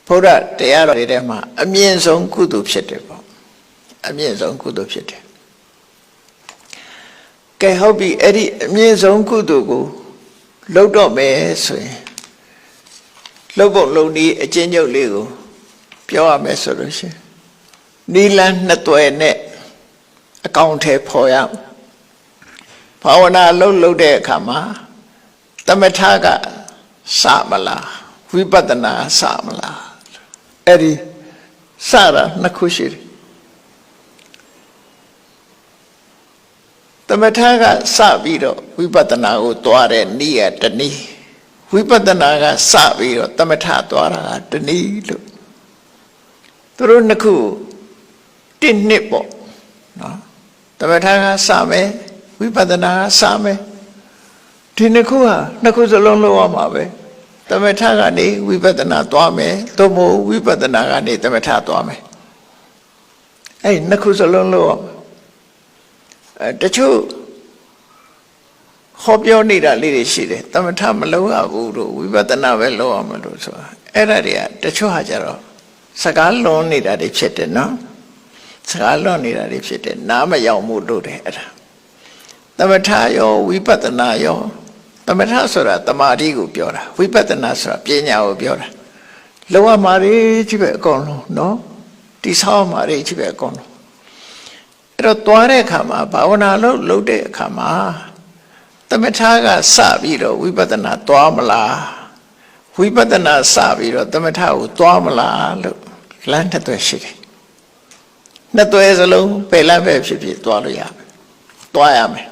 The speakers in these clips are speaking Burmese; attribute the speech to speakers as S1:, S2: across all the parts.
S1: ဘုရားတရားတော်တွေထဲမှာအမြင့်ဆုံးကုသိုလ်ဖြစ်တယ်ပေါ့အမြင့်ဆုံးကုသိုလ်ဖြစ်တယ်ကဲဟုတ်ပြီအဲ့ဒီအမြင့်ဆုံးကုသိုလ်ကိုလုပ်တော့မယ်ဆိုရင်လုပ်ဖို့လုံဒီအကျဉ်းချုပ်လေးကိုပြောရမယ်ဆိုလို့ရှိရင်နီလန်းနှစ်သွယ်နဲ့အကောင့်ထဲပေါ်ရဘာဝနာလုပ်တဲ့အခါမှာသမထကစမလားဝိပဿနာစမလားအဲ့ဒီစတာနှစ်ခုရှိတယ်သမထကစပြီးတော့ဝိပဿနာကိုသွားတဲ့နည်းတနည်းဝိပဿနာကစပြီးတော့သမထသွားတာတနည်းလို့သူတို့နှစ်ခုတစ်နှစ်ပေါ့နော်သမထကစမယ်ဝိပဿနာကစမယ်ဒီနှစ်ခုဟာနှစ်ခုစလုံးလုပ်ရမှာပဲသမထကနေဝိပဿနာသွားမယ်သို့မဟုတ်ဝိပဿနာကနေသမထသွားမယ်အဲ့နှစ်ခုစလုံးလုပ်ရမှာတချို့ဟောပြောနေတာလေးတွေရှိတယ်သမထမလုပ်ရဘူးလို့ဝိပဿနာပဲလုပ်ရမှာလို့ဆိုတာအဲ့ဒါတွေကတချို့ဟာကြတော့စကားလွန်နေတာတွေဖြစ်တယ်နော်စကားလွန်နေတာတွေဖြစ်တယ်နားမရောက်မှုလို့တယ်အဲ့ဒါသမထရောဝိပဿနာရောသမထဆိုတာတမာတိကိုပြောတာဝိပဿနာဆိုတာပညာကိုပြောတာလောကမှာတွေကြီးပဲအကုန်လုံးနော်တိဆောက်မှာတွေကြီးပဲအကုန်လုံးအဲ့တော့သွားတဲ့အခါမှာဘာဝနာလုပ်တဲ့အခါမှာသမထကစပြီးတော့ဝိပဿနာသွားမလားဝိပဿနာစပြီးတော့သမထကိုသွားမလားလို့လမ်းတစ်သွယ်ရှိတယ်နှစ်သွယ်စလုံးပယ်လမ်းပဲဖြစ်ဖြစ်သွားလို့ရမယ်သွားရမယ်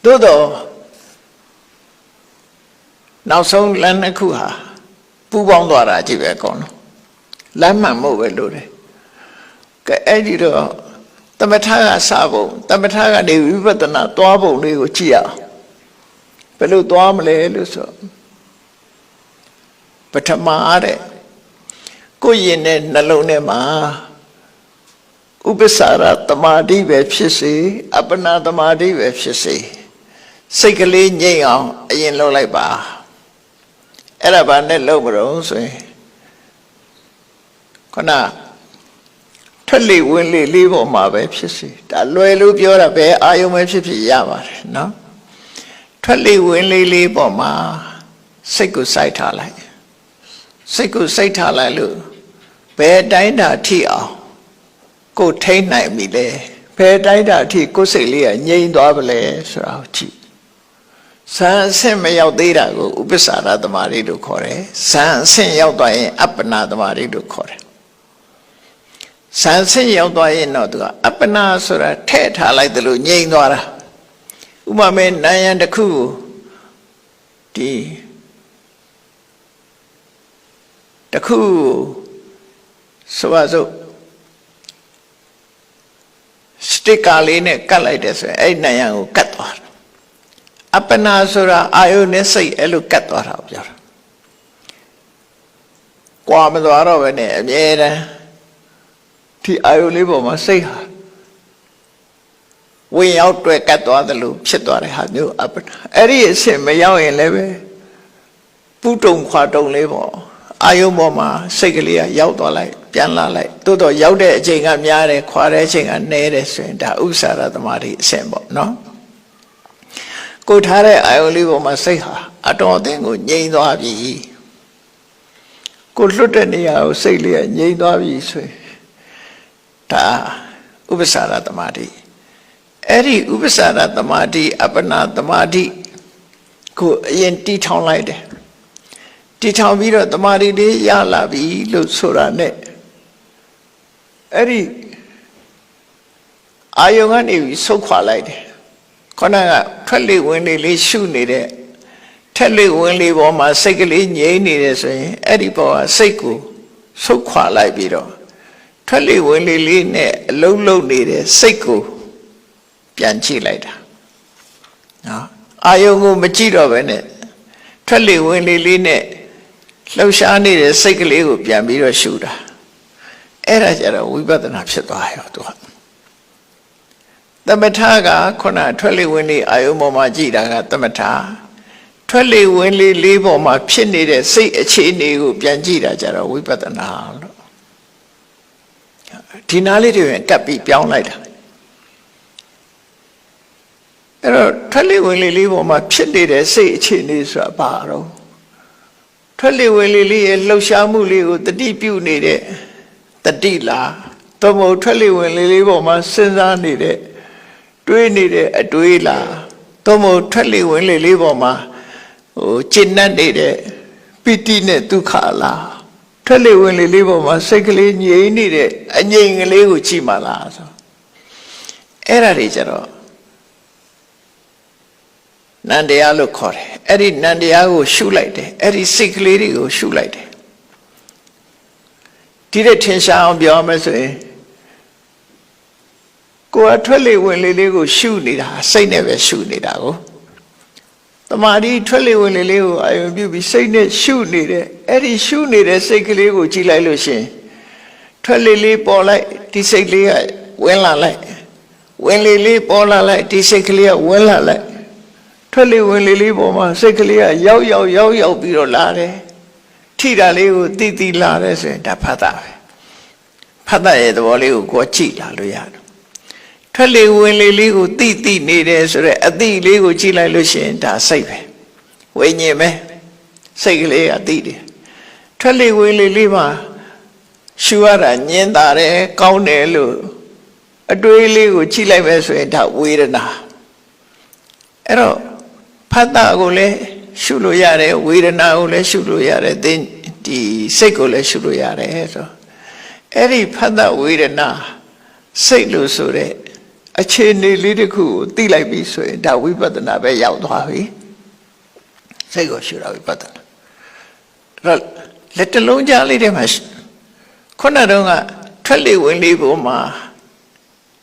S1: သို့တော့နောက်ဆုံးလမ်းတစ်ခုဟာပူပေါင်းသွားတာကြည့်ပဲအကုန်လုံးလမ်းမှန်မို့ပဲလို့တယ်ကဲအဲ့ဒီတော့သမထကစဖို့သမထကနေဝိပဿနာသွားဖို့လေးကိုကြည့်ရအောင်ဘယ်လိုသွားမလဲလို့ဆိုပထမတဲ့ကိုယ်ရင်တဲ့နှလုံးထဲမှာဥပ္ပစာရသမာဓိပဲဖြစ်စေအပ္ပနာသမာဓိပဲဖြစ်စေစိတ်ကလေးငြိမ်အောင်အရင်လုပ်လိုက်ပါအဲ့ဒါဘာနဲ့လုပ်မလို့ဆိုရင်ခဏထွက်လေဝင်လေလေးပေါ်မှာပဲဖြစ်စေဒါလွယ်လို့ပြောတာပဲအာယုံပဲဖြစ်ဖြစ်ရပါတယ်နော်ထွက်လေဝင်လေလေးပေါ်မှာစိတ်ကိုစိုက်ထားလိုက်စိတ်ကိုစိုက်ထားလိုက်လို့ဘယ်တိုင်းတာထိအောင်ကိုထိန်းနိုင်ပြီလေဘယ်တိုင်းတာထိကိုစိတ်လေးကငြိမ်သွားပလဲဆိုတာကိုကြည့်ဇန်အဆင့်မရောက်သေးတာကိုဥပ္ပစာရသမာဓိလို့ခေါ်တယ်ဇန်အဆင့်ရောက်သွားရင်အပ္ပနာသမာဓိလို့ခေါ်တယ်ဇန်အဆင့်ရောက်သွားရင်တော့သူကအပ္ပနာဆိုတာထည့်ထားလိုက်တယ်လို့ငြိမ်သွားတာဥပမာနာယံတစ်ခုဒီတစ်ခုဆိုပါစို့စတစ်ကာလေးနဲ့ကတ်လိုက်တယ်ဆိုရင်အဲ့နာယံကိုကတ်သွားတယ်အပ္ပနာဆိုတာအာယုနဲ့စိတ်အဲ့လိုကတ်သွားတာကိုပြောတာကွာမသွားတော့ပဲနဲ့အမြဲတမ်းဒီအာယုလေးပေါ်မှာစိတ်ဟာဝင်ရောက်တွေ့ကတ်သွားတယ်လို့ဖြစ်သွားတဲ့ဟာမျိုးအပ္ပနာအဲ့ဒီအဆင့်မရောက်ရင်လည်းပဲပုတုံခွာတုံလေးပေါ့အာယုပေါ်မှာစိတ်ကလေးကရောက်သွားလိုက်ပြန်လာလိုက်သို့တော့ရောက်တဲ့အချိန်ကများတယ်ခွာတဲ့အချိန်ကနည်းတယ်ဆိုရင်ဒါဥစ္စာရသမာဓိအဆင့်ပေါ့နော်ကိုထားတဲ့အာယုလေးပေါ်မှာစိတ်ဟာအတော်အသင့်ကိုငြိမ်သွားပြီကိုလွတ်တဲ့နေရာကိုစိတ်လေးကငြိမ်သွားပြီဆိုရင်ဒါဥပ္ပစာရသမာဓိအဲ့ဒီဥပ္ပစာရသမာဓိအပ္ပနာသမာဓိကိုအရင်တီးထောင်လိုက်တယ်တီးထောင်ပြီးတော့သမာဓိလေးရလာပြီလို့ဆိုတာနဲ့အဲ့ဒီအာယုံကနေပြီးဆုတ်ခွာလိုက်တယ်ခေါင်းကထွက်လေဝင်လေလေးရှုနေတဲ့ထက်လေဝင်လေပေါ်မှာစိတ်ကလေးငြိမ်နေတယ်ဆိုရင်အဲ့ဒီပေါ်ကစိတ်ကိုဆုတ်ခွာလိုက်ပြီးတော့ထွက်လေဝင်လေလေးနဲ့အလုံးလုံးနေတဲ့စိတ်ကိုပြန်ကြည့်လိုက်တာနော်အာယုံကိုမကြည့်တော့ဘဲနဲ့ထွက်လေဝင်လေလေးနဲ့လှုပ်ရှားနေတဲ့စိတ်ကလေးကိုပြန်ပြီးတော့ရှုတာအဲ့ဒါကြတော့ဝိပဿနာဖြစ်သွားရောသူကသမထကခုနထွက်လေဝင်လေအာယုံပေါ်မှာကြည့်တာကသမထ ထွက်လေဝင်လေလေးပေါ်မှာဖြစ်နေတဲ့စိတ်အခြေအနေကိုပြန်ကြည့်တာကြတော့ဝိပဿနာလို့ဒီနားလေးတွေကပ်ပြီးပြောင်းလိုက်တာအဲ့တော့ထွက်လေဝင်လေလေးပေါ်မှာဖြစ်နေတဲ့စိတ်အခြေအနေဆိုတာဘာတော့ထွက်လေဝင်လေလေးရဲ့လှုပ်ရှားမှုလေးကိုတတိပြုနေတဲ့တတိလားသို့မဟုတ်ထွက်လေဝင်လေလေးပေါ်မှာစဉ်းစားနေတဲ့တွေးနေတဲ့အတွေးလားသို့မဟုတ်ထွက်လေဝင်လေလေးပေါ်မှာကျင့်တတ်နေတဲ့ပိဋိနဲ့ဒုက္ခလားထွက်လေဝင်လေလေးပေါ်မှာစိတ်ကလေးငြိမ်နေတဲ့အငြိမ်ကလေးကိုကြည့်မှလားဆိုအဲ့ဒါတွေကြတော့နန္တရားလို့ခေါ်တယ်အဲ့ဒီနန္တရားကိုရှုလိုက်တယ်အဲ့ဒီစိတ်ကလေးတွေကိုရှုလိုက်တယ်ဒီတဲ့ထင်ရှားအောင်ပြောမယ်ဆိုရင်ကိုယ်ကထွက်လေဝင်လေလေးကိုရှုနေတာစိတ်နဲ့ပဲရှုနေတာကိုတမာတိထွက်လေဝင်လေလေးကိုအာရုံပြုပြီးစိတ်နဲ့ရှုနေတယ်အဲ့ဒီရှုနေတဲ့စိတ်ကလေးကိုကြည့်လိုက်လို့ရှင်ထွက်လေလေးပေါ်လိုက်ဒီစိတ်လေးကဝင်လာလိုက်ဝင်လေလေးပေါ်လာလိုက်ဒီစိတ်ကလေးကဝင်လာလိုက်ထွက်လေဝင်လေလေးပေါ်မှာစိတ်ကလေးကရောက်ပြီးတော့လာတယ်ထိတာလေးကိုတိလာတယ်ဆိုရင်ဒါဖတ်တာပဲဖတ်တဲ့သဘောလေးကိုကိုယ်ကြည့်လာလို့ရတယ်ထွက်လေဝင်လေလေးကိုတိနေတယ်ဆိုတော့အတိလေးကိုကြည့်လိုက်လို့ရှိရင်ဒါစိတ်ပဲဝိညာဉ်ပဲစိတ်ကလေးကတိတယ်ထွက်လေဝင်လေလေးမှာရှုရတာညင်တာတယ်ကောင်းတယ်လို့အတွေးလေးကိုကြည့်လိုက်မယ်ဆိုရင်ဒါဝေဒနာအဲ့တော့ဖတ်တာကိုလည်းရှုလို့ရတယ်ဝေဒနာကိုလည်းရှုလို့ရတယ်ဒီစိတ်ကိုလည်းရှုလို့ရတယ်ဆိုအဲ့ဒီဖတ်တာဝေဒနာစိတ်လို့ဆိုတဲ့အခြေအနေလေးတစ်ခုကိုသိလိုက်ပြီဆိုရင်ဒါဝိပဿနာပဲရောက်သွားပြီစိတ်ကိုရှုတာဝိပဿနာအဲ့လက်တလုံးကြားလေးထဲမှာခုနတုန်းကထွက်လေဝင်လေပေါ်မှာ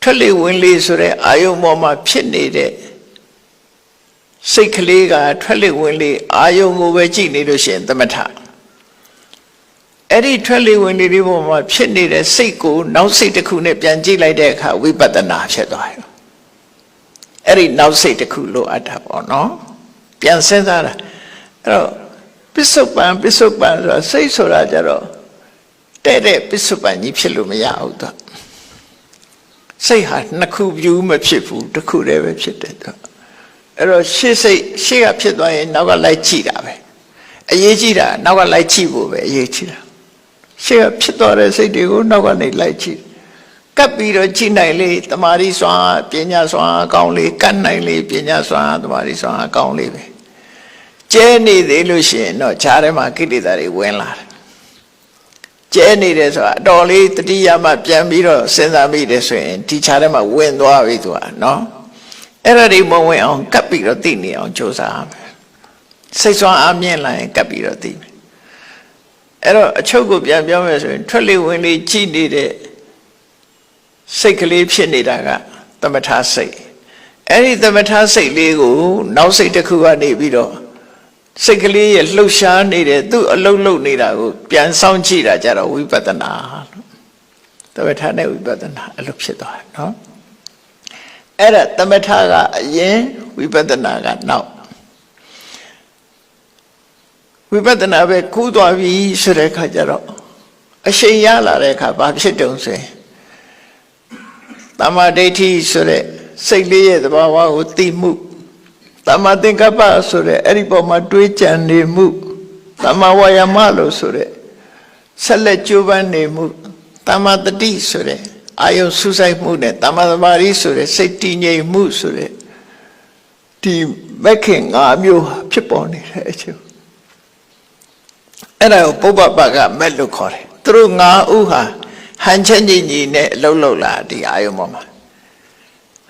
S1: ထွက်လေဝင်လေဆိုတဲ့အာယုံပေါ်မှာဖြစ်နေတဲ့စိတ်ကလေးကထွက်လေဝင်လေအာယုံကိုပဲကြည့်နေလို့ရှိရင်သမထအဲ့ဒီထွက်လေဝင်လေဒီပေါ်မှာဖြစ်နေတဲ့စိတ်ကိုနောက်စိတ်တစ်ခုနဲ့ပြန်ကြည့်လိုက်တဲ့အခါဝိပဿနာဖြစ်သွားတယ်အဲ့ဒီနောက်စိတ်တစ်ခုလိုအပ်တာပေါ့နော်ပြန်စဉ်းစားတာအဲ့တော့ပစ္စုပန်ဆိုတာစိတ်ဆိုတာကြတော့တဲ့ပစ္စုပန်ကြီးဖြစ်လို့မရဘူးတော့စိတ်ဟာနှစ်ခုပြူးမဖြစ်ဘူးတစ်ခုတည်းပဲဖြစ်တယ်တော့အဲ့တော့ရှေ့စိတ်ရှေ့ကဖြစ်သွားရင်နောက်ကလိုက်ကြည့်တာပဲအရေးကြီးတာနောက်ကလိုက်ကြည့်ဖို့ပဲအရေးကြီးတာရှေ့ကဖြစ်သွားတဲ့စိတ်တွေကိုနောက်ကနေလိုက်ကြည့်ကပ်ပြီးတော့ကြည့်နိုင်လေတမာရီစွာပညာစွာအကောင်းလေးကတ်နိုင်လေပညာစွာတမာရီစွာအကောင်းလေးပဲကျဲနေသေးလို့ရှိရင်တော့ခြားထဲမှာကိလေသာတွေဝင်လာတယ်ကျဲနေတယ်ဆိုတာအတော်လေးတတိယမှပြန်ပြီးတော့စဉ်းစားမိတယ်ဆိုရင်ဒီခြားထဲမှာဝင်သွားပြီသူကနော်အဲ့ဒါတွေမဝင်အောင်ကပ်ပြီးတော့သိနေအောင်ကြိုးစားရမယ်စိတ်ဆွမ်းအားမြင့်လာရင်ကပ်ပြီးတော့သိမယ်အဲ့တော့အချုပ်ကိုပြန်ပြောမယ်ဆိုရင်ထွက်လေဝင်လေကြည့်နေတဲ့စိတ်ကလေးဖြစ်နေတာကသမထစိတ်အဲ့ဒီသမထစိတ်လေးကိုနောက်စိတ်တစ်ခုကနေပြီးတော့စိတ်ကလေးရဲ့လှုပ်ရှားနေတဲ့သူ့အလုံးလုံးနေတာကိုပြန်ဆောင်ကြည့်တာကြတော့ဝိပဿနာလို့သမထနဲ့ဝိပဿနာအဲ့လိုဖြစ်သွားတယ်နော်အဲ့ဒါသမထကအရင်ဝိပဿနာကနောက်ဝိပဿနာပဲကူးသွားပြီဆိုတဲ့အခါကျတော့အရှိန်ရလာတဲ့အခါဘာဖြစ်တုံးဆိုရင်တမ္မာဒိဋ္ဌိဆိုတဲ့စိတ်လေးရဲ့သဘာဝကိုသိမှုတမ္မာသင်္ကပ္ပဆိုတဲ့အဲ့ဒီပေါ်မှာတွေးကြံနေမှုတမ္မာဝါယာမလို့ဆိုတဲ့ဆက်လက်ကြိုးပမ်းနေမှုတမ္မာတတိဆိုတဲ့အာယုစူးစိုက်မှုနဲ့တမ္မာသမာဓိဆိုတဲ့စိတ်တည်ငြိမ်မှုဆိုတဲ့ဒီမက္ခင်၅မျိုးဖြစ်ပေါ်နေတဲ့အချိန်အဲ့ဒါကိုပုပ္ပပကမက်လို့ခေါ်တယ်သူတို့၅ဦးဟာဟန်ချက်ညီညီနဲ့အလုံးလုံးလာဒီအာယုံပေါ်မှာ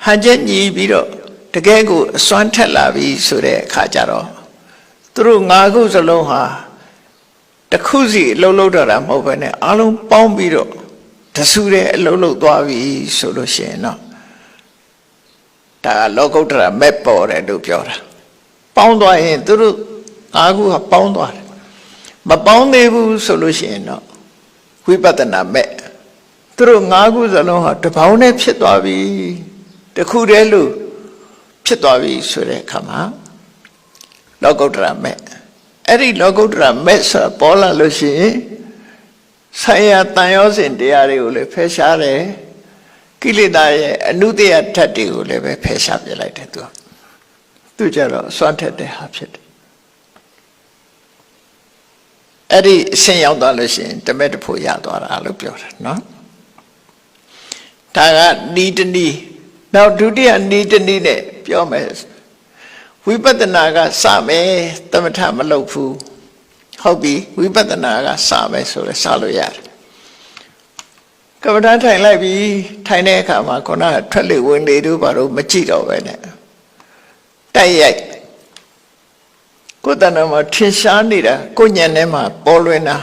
S1: ဟန်ချက်ညီပြီးတော့တကယ်ကိုအစွမ်းထက်လာပြီဆိုတဲ့အခါကျတော့သူတို့၅ခုစလုံးဟာတစ်ခုစီအလုံးလုံးတော့တာမဟုတ်ဘဲနဲ့အားလုံးပေါင်းပြီးတော့တဆူတဲ့အလုံးလုံးသွားပြီဆိုလို့ရှိရင်တော့ဒါကလောကုတ္တရာမက်ပေါ်တယ်လို့ပြောတာပေါင်းသွားရင်သူတို့၅ခုကပေါင်းသွားတယ်မပေါင်းသေးဘူးဆိုလို့ရှိရင်တော့ဝိပဿနာမဲ့သူတို့၅ခုစလုံးဟာတစ်ပေါင်းနဲ့ဖြစ်သွားပြီတစ်ခုတည်းလို့ဖြစ်သွားပြီဆိုတဲ့အခါမှာ လောကုတ္တရာမဲ့အဲ့ဒီလောကုတ္တရာမဲ့ဆိုပေါ်လာလို့ရှိရင်ဆိုင်ရာတန်ရောစဉ်တရားတွေကိုလည်းဖယ်ရှားတယ်ကိလေသာရဲ့အနုတ္တယဓာတ်တွေကိုလည်းပဲဖယ်ရှားပြလိုက်တယ်သူကြတော့စွန့်ထက်တဲ့ဟာဖြစ်တယ်အဲ့ဒီအဆင့်ရောက်သွားလို့ရှိရင်တမက်တဖို့ရသွားတာလို့ပြောတာနော်ဒါကဤတနည်းနောက်ဒုတိယဤတနည်းနဲ့ပြောမယ်ဝိပဿနာကစမယ်သမထမလုပ်ဘူးဟုတ်ပြီဝိပဿနာကစမယ်ဆိုလဲစလို့ရတယ်ကမ္ဘာထိုင်လိုက်ပြီထိုင်တဲ့အခါမှာခုနကထွက်လေဝင်လေတို့ဘာလို့မကြည့်တော့ပဲနဲ့တိုက်ရိုက်ကိုယ်တဏ္ဍာမှာထင်ရှားနေတာကိုယ်ဉာဏ်ထဲမှာပေါ်လွင်တာ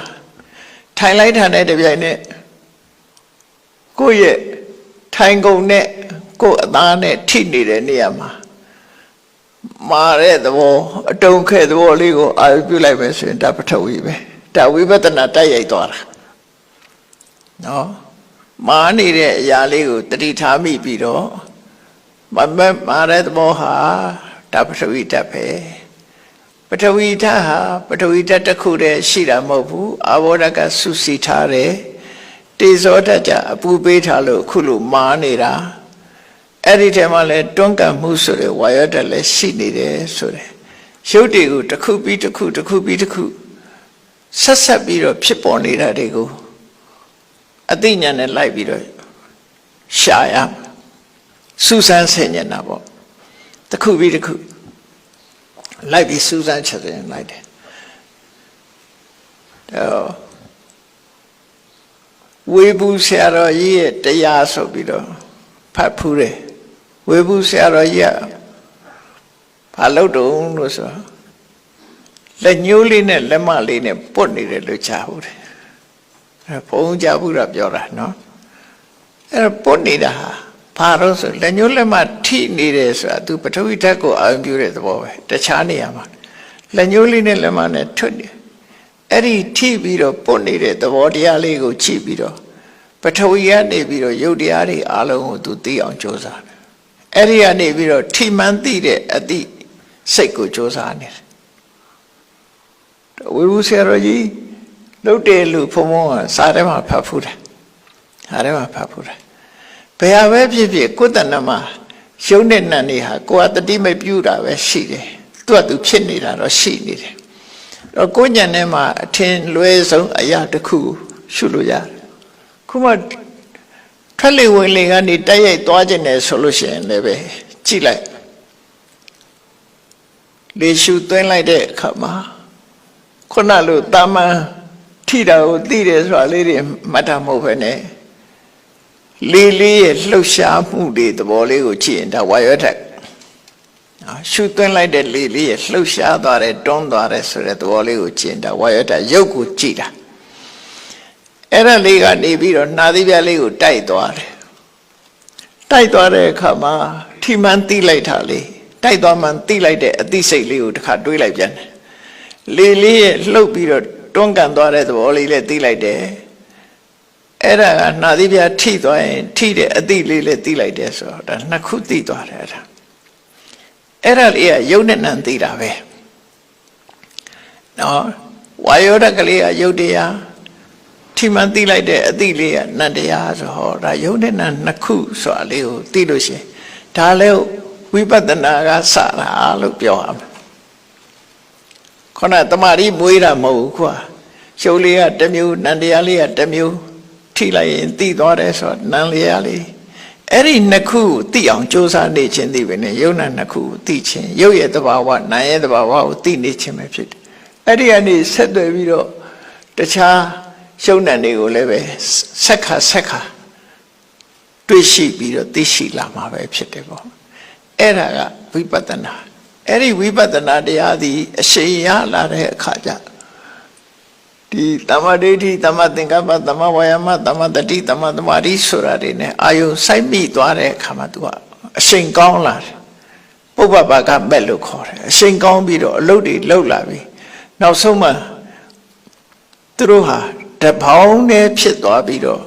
S1: ထိုင်လိုက်တာနဲ့တပြိုင်နက်ကိုယ့်ရဲ့ထိုင်ကုန်နဲ့ကိုယ်အသားနဲ့ထိနေတဲ့နေရာမှာမာတဲ့သဘောအတုံးခဲသဘောလေးကိုအာရုံပြုလိုက်မယ်ဆိုရင်ဒါပထဝီပဲဒါဝိပဿနာတိုက်ရိုက်သွားတာနော်မာနေတဲ့အရာလေးကိုတတိထားမိပြီးတော့မာတဲ့သဘောဟာဒါပထဝီဓာတ်ပဲပထဝီဓာတ်ဟာပထဝီဓာတ်တစ်ခုတည်းရှိတာမဟုတ်ဘူးအာဘောဓာတ်ကစုစည်းထားတယ်တေဇောဓာတ်ကအပူပေးထားလို့အခုလိုမာနေတာအဲ့ဒီထဲမှာလဲတွန်းကန်မှုဆိုတဲ့ဝါယောဓာတ်လည်းရှိနေတယ်ဆိုတယ်ရုပ်တွေကိုတစ်ခုပြီးတစ်ခုတစ်ခုပြီးတစ်ခုဆက်ဆက်ပြီးတော့ဖြစ်ပေါ်နေတာတွေကိုအသိဉာဏ်နဲ့လိုက်ပြီးတော့ရှာရစူးစမ်းဆင်ញင်တာပေါ့တစ်ခုပြီးတစ်ခုလိုက်ပြီးစူးစမ်းချက်ရင်လိုက်တယ်ဝေဘူးဆရာတော်ကြီးရဲ့တရားဆိုပြီးတော့ဖတ်ဖူးတယ်ဝေဘူးဆရာတော်ကြီးကဘာလုပ်တုံးလို့ဆိုလက်ညှိုးလေးနဲ့လက်မလေးနဲ့ပုတ်နေတယ်လို့ကြားဘူးတယ်ဘုံကြဘူးတာပြောတာနော်အဲ့ပုတ်နေတာဘာလို့ဆိုလက်ညှိုးလက်မထိနေတယ်ဆိုတာသူပထဝီဓာတ်ကိုအာရုံပြုတဲ့သဘောပဲတခြားနေရာမှာလက်ညှိုးလေးနဲ့လက်မနဲ့ထွတ်နေအဲ့ဒီထိပြီးတော့ပုတ်နေတဲ့သဘောတရားလေးကိုကြည့်ပြီးတော့ပထဝီကနေပြီးတော့ယုတ်တရားတွေအလုံးကိုသူသိအောင်ကြိုးစားတယ်အဲ့ဒီကနေပြီးတော့ထိမှန်သိတဲ့အသည့်စိတ်ကိုကြိုးစားနေတယ်ဝေဘူးဆရာတော်ကြီးလုတ်တယ်လို့ဘုံဘုံကစာထဲမှာဖတ်ဖူးတယ်စာထဲမှာဖတ်ဖူးတယ်ဘယ်ဟာပဲဖြစ်ဖြစ်ကိုယ်တဏ္ဍမှာရှုံးတဲ့နံနေဟာကိုယ်ကတတိမပြုတာပဲရှိတယ်သူကသူဖြစ်နေတာတော့ရှိနေတယ်တော့ကိုယ်ဉာဏ်ထဲမှာအထင်လွဲဆုံးအရာတစ်ခုရှုလို့ရတယ်ခုမှထွက်လေဝင်လေကနေတိုက်ရိုက်သွားခြင်းနဲ့ဆိုလို့ရှိရင်လည်းပဲကြည့်လိုက်လေရှုသွင်းလိုက်တဲ့အခါမှာခုနလိုတာမန်ထိတာကိုသိတယ်ဆိုတာလေးတွေမှတ်တာမဟုတ်ပဲနဲ့လေးလေးရဲ့လှုပ်ရှားမှုတွေသဘောလေးကိုကြည့်ရင်ဒါဝါယောဓာတ်ရှုသွင်းလိုက်တဲ့လေးလေးရဲ့လှုပ်ရှားသွားတယ်တွန်းသွားတယ်ဆိုတဲ့သဘောလေးကိုကြည့်ရင်ဒါဝါယောဓာတ်ရုပ်ကိုကြည့်တာအဲ့ဒါလေးကနေပြီးတော့နှာသီးပြားလေးကိုတိုက်သွားတယ်တိုက်သွားတဲ့အခါမှာထိမှန်သိလိုက်တာလေတိုက်သွားမှန်သိလိုက်တဲ့အသိစိတ်လေးကိုတစ်ခါတွေးလိုက်ပြန်တယ်လေးလေးရဲ့လှုပ်ပြီးတော့တွန်းကန်သွားတဲ့သဘောလေးလည်းသိလိုက်တယ်အဲ့ဒါကနှာသီးပြားထိသွားရင်ထိတဲ့အသိလေးလည်းသိလိုက်တယ်ဆိုတော့ဒါနှစ်ခုသိသွားတယ်အဲ့ဒါလေးကယုတ်နဲ့နံသိတာပဲနော်ဝါယောဓာတ်ကလေးကယုတ်တရားထိမှန်သိလိုက်တဲ့အသိလေးကနံတရားဆိုဟောဒါယုတ်နဲ့နံနှစ်ခုဆိုတာလေးကိုသိလို့ရှိရင်ဒါလည်းဝိပဿနာကစတာလို့ပြောရမယ်ခொနတမာရီမွေးတာမဟုတ်ဘူးကွာရှုပ်လေးကတစ်မျိုးနံတရားလေးကတစ်မျိုးထိလိုက်ရင်သိသွားတယ်ဆိုတော့နံလေးရလေးအဲ့ဒီနှစ်ခုကိုသိအောင်ကြိုးစားနေခြင်းသိပဲနဲ့ယုံနာနှစ်ခုကိုသိခြင်းယုတ်ရဲ့သဘာဝနာရဲ့သဘာဝကိုသိနေခြင်းပဲဖြစ်တယ်အဲ့ဒီကနေဆက်သွယ်ပြီးတော့တခြားရှုံနံတွေကိုလည်းပဲဆက်ခါတွေ့ရှိပြီးတော့သိရှိလာမှာပဲဖြစ်တယ်ပေါ့အဲ့ဒါကဝိပဿနာအဲ့ဒီဝိပဿနာတရားသည်အရှိန်ရလာတဲ့အခါကျဒီတမ္မာဒိဋ္ဌိတမ္မာသင်္ကပ္ပတမ္မာဝါယာမတမ္မာတတိတမ္မာသမာဓိဆိုတာတွေ ਨੇ အာယုစိုက်မိသွားတဲ့အခါမှာ तू ကအရှိန်ကောင်းလာတယ်ပုပ္ပပါကမဲ့လို့ခေါ်တယ်အရှိန်ကောင်းပြီးတော့အလုပ်တွေလုပ်လာပြီနောက်ဆုံးမှသူတို့ဟာတပေါင်းနဲ့ဖြစ်သွားပြီးတော့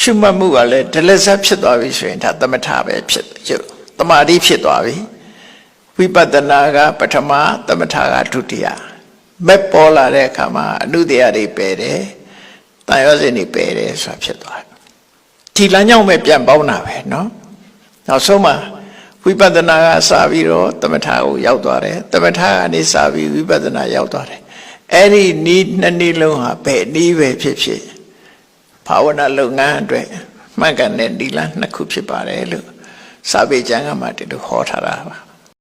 S1: ရှုမှတ်မှုကလည်းဒလဇတ်ဖြစ်သွားပြီဆိုရင်ဒါသမထပဲဖြစ်တယ်တမာတိဖြစ်သွားပြီဝ ဝိပဿနာကပထမသမထကဒုတိယမဲ့ပေါ်လာတဲ့အခါမှာအနုတရားတွေပယ်တယ်တန်ရောစဉ်တွေပယ်တယ်ဆိုတာဖြစ်သွားတယ်ဒီလမ်းကြောင်းပဲပြန်ပေါင်းတာပဲเนาะနောက်ဆုံးမှာဝိပဿနာကစပြီးတော့သမထကိုရောက်သွားတယ်သမထကနေစပြီးဝိပဿနာရောက်သွားတယ်အဲ့ဒီနီးနှစ်နည်းလုံးဟာဘယ်နည်းပဲဖြစ်ဖြစ်ဘာဝနာလုပ်ငန်းအတွက်မှန်ကန်တဲ့ဒီလနှစ်ခုဖြစ်ပါတယ်လို့စာပေကျမ်းကမှဒီလိုဟောထားတာပါ